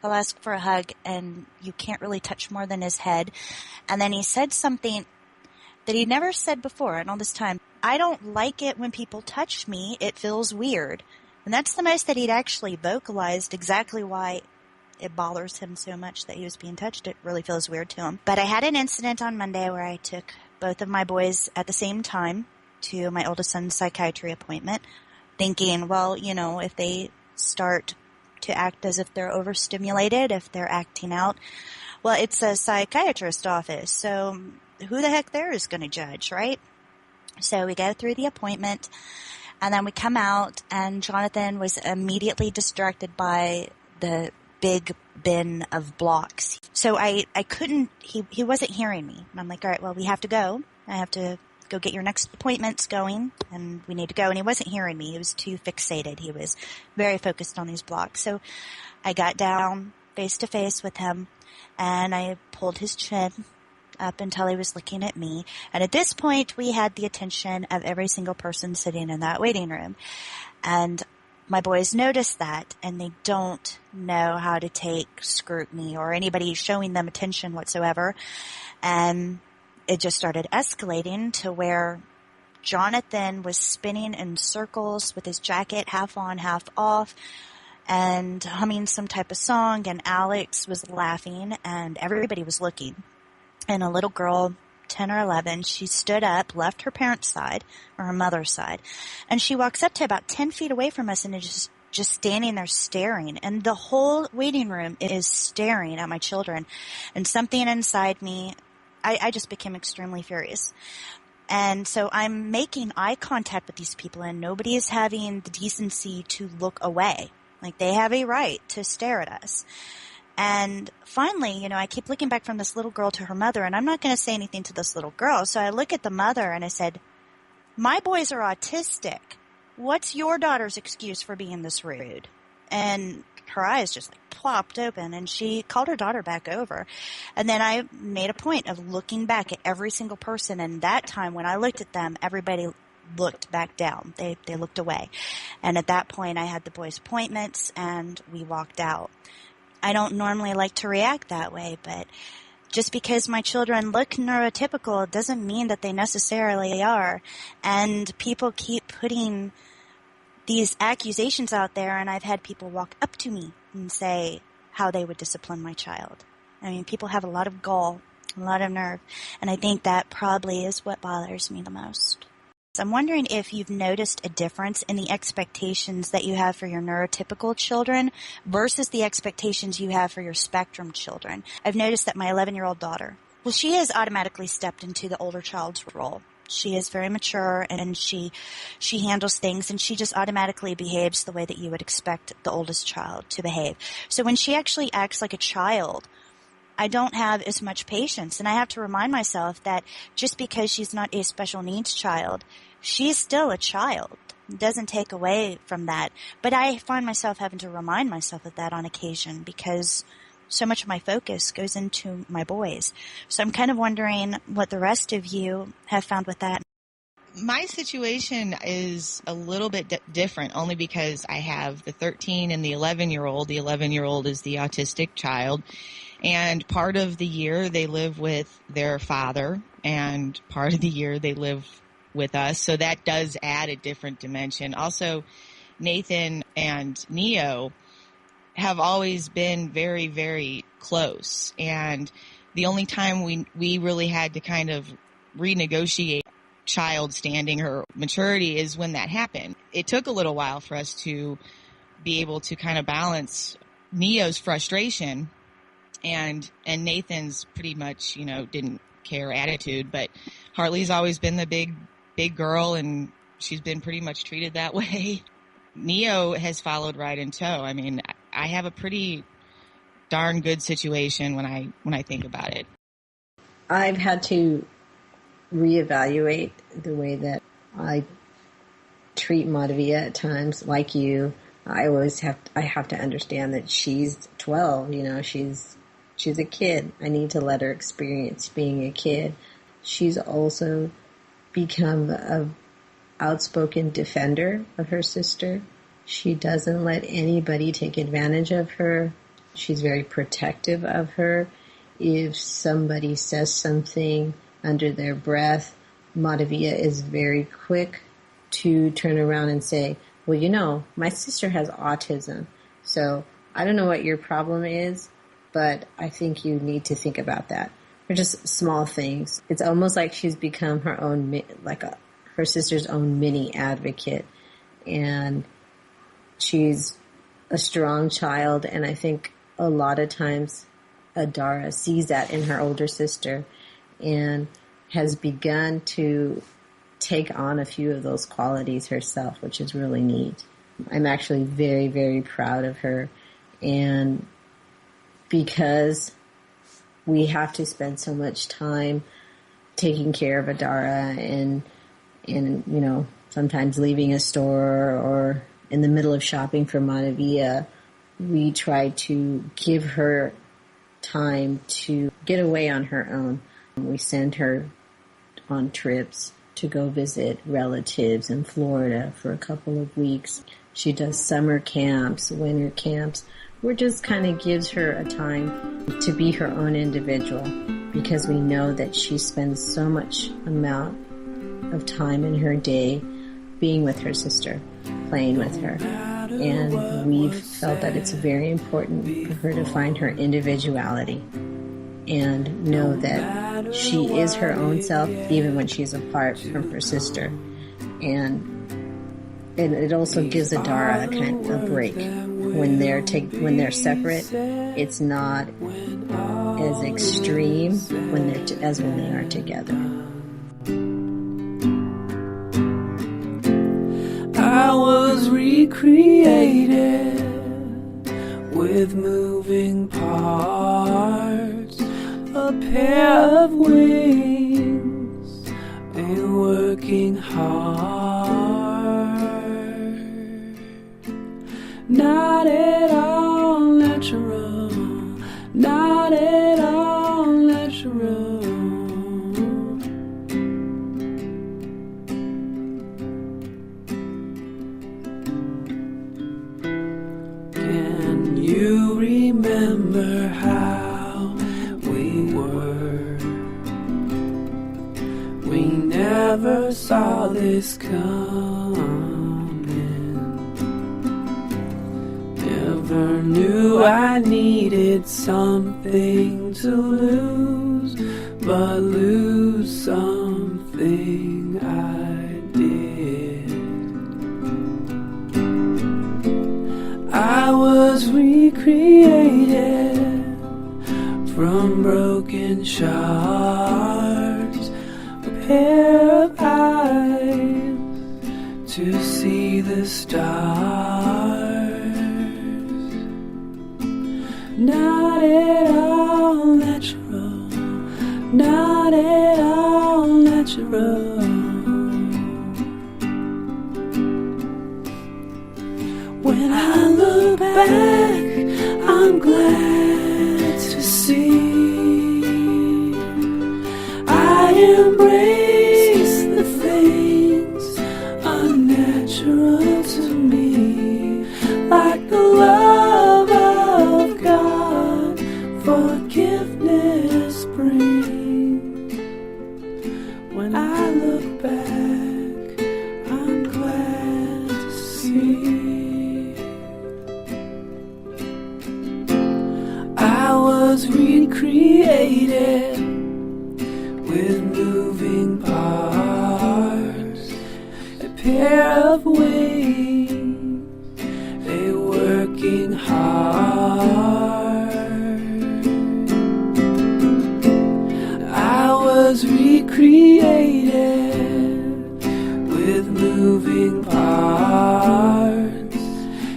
He'll ask for a hug, and you can't really touch more than his head. And then he said something that he never said before in all this time. I don't like it when people touch me. It feels weird. And that's the most that he'd actually vocalized exactly why it bothers him so much that he was being touched. It really feels weird to him. But I had an incident on Monday where I took both of my boys at the same time to my oldest son's psychiatry appointment, thinking, well, you know, if they start to act as if they're overstimulated, if they're acting out, well, it's a psychiatrist's office, so who the heck there is going to judge, right? So we go through the appointment, and then we come out, and Jonathan was immediately distracted by the big bin of blocks. So I couldn't, he wasn't hearing me. And I'm like, all right, well, we have to go. I have to go get your next appointments going, and we need to go. And he wasn't hearing me. He was too fixated. He was very focused on these blocks. So I got down face to face with him, and I pulled his chin up until he was looking at me. And at this point, we had the attention of every single person sitting in that waiting room. And my boys noticed that, and they don't know how to take scrutiny or anybody showing them attention whatsoever. And it just started escalating to where Jonathan was spinning in circles with his jacket half on, half off, and humming some type of song, and Alex was laughing, and everybody was looking. And a little girl, 10 or 11, she stood up, left her parents' side, or her mother's side, and she walks up to about 10 feet away from us and is just standing there staring. And the whole waiting room is staring at my children. And something inside me, I just became extremely furious. And so I'm making eye contact with these people, and nobody is having the decency to look away. Like, they have a right to stare at us. And finally, you know, I keep looking back from this little girl to her mother, and I'm not going to say anything to this little girl. So I look at the mother and I said, my boys are autistic. What's your daughter's excuse for being this rude? And her eyes just like plopped open, and she called her daughter back over. And then I made a point of looking back at every single person. And that time when I looked at them, everybody looked back down. They looked away. And at that point, I had the boys' appointments, and we walked out. I don't normally like to react that way, but just because my children look neurotypical doesn't mean that they necessarily are. And people keep putting these accusations out there, and I've had people walk up to me and say how they would discipline my child. I mean, people have a lot of gall, a lot of nerve, and I think that probably is what bothers me the most. I'm wondering if you've noticed a difference in the expectations that you have for your neurotypical children versus the expectations you have for your spectrum children. I've noticed that my 11-year-old daughter, well, she has automatically stepped into the older child's role. She is very mature, and she handles things, and she just automatically behaves the way that you would expect the oldest child to behave. So when she actually acts like a child, I don't have as much patience, and I have to remind myself that just because she's not a special needs child, she's still a child. It doesn't take away from that. But I find myself having to remind myself of that on occasion because so much of my focus goes into my boys. So I'm kind of wondering what the rest of you have found with that. My situation is a little bit different only because I have the 13 and the 11-year-old. The 11-year-old is the autistic child. And part of the year they live with their father, and part of the year they live with us. So that does add a different dimension. Also, Nathan and Neo have always been very, very close. And the only time we really had to kind of renegotiate child standing or maturity is when that happened. It took a little while for us to be able to kind of balance Neo's frustration and Nathan's pretty much, didn't care attitude. But Hartley's always been the big girl, and she's been pretty much treated that way. Neo has followed right in tow. I mean, I have a pretty darn good situation when I think about it. I've had to reevaluate the way that I treat Matavia at times. Like you, I have to understand that she's 12. She's a kid. I need to let her experience being a kid. She's also become a outspoken defender of her sister. She doesn't let anybody take advantage of her. She's very protective of her. If somebody says something under their breath, Mathias is very quick to turn around and say, well, you know, my sister has autism, so I don't know what your problem is, but I think you need to think about that. They're just small things. It's almost like she's become her own, her sister's own mini advocate, and she's a strong child, and I think a lot of times Adara sees that in her older sister and has begun to take on a few of those qualities herself, which is really neat. I'm actually very, very proud of her. And because we have to spend so much time taking care of Adara and you know, sometimes leaving a store or in the middle of shopping for Mathias, we try to give her time to get away on her own. We send her on trips to go visit relatives in Florida for a couple of weeks. She does summer camps, winter camps, where it just kind of gives her a time to be her own individual, because we know that she spends so much amount of time in her day being with her sister, playing with her. And we've felt that it's very important for her to find her individuality and know that she is her own self even when she's apart from her sister. And it also gives Adara a kind of break. When they're separate, it's not as extreme as when they are together. I was recreated with moving parts, a pair of wings, and working hard. Not at all natural, not at all natural. Can you remember how we were? We never saw this coming. Never knew I needed something to lose, but lose something I did. I was recreated from broken shards, a pair of eyes to see the stars. Not at all natural, not at all natural. When I look back, I'm glad to see I embrace the things unnatural to me, like the love of God forgiveness brings. When I look back, I'm glad to see I was recreated with moving parts, a pair of wings, a working hard. I was recreated with moving parts,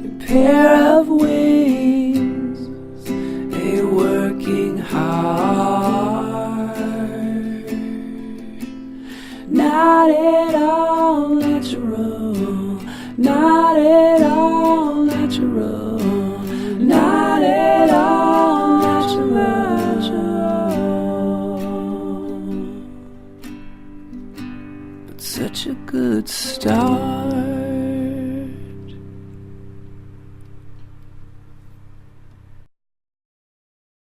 a pair of wings, a working hard.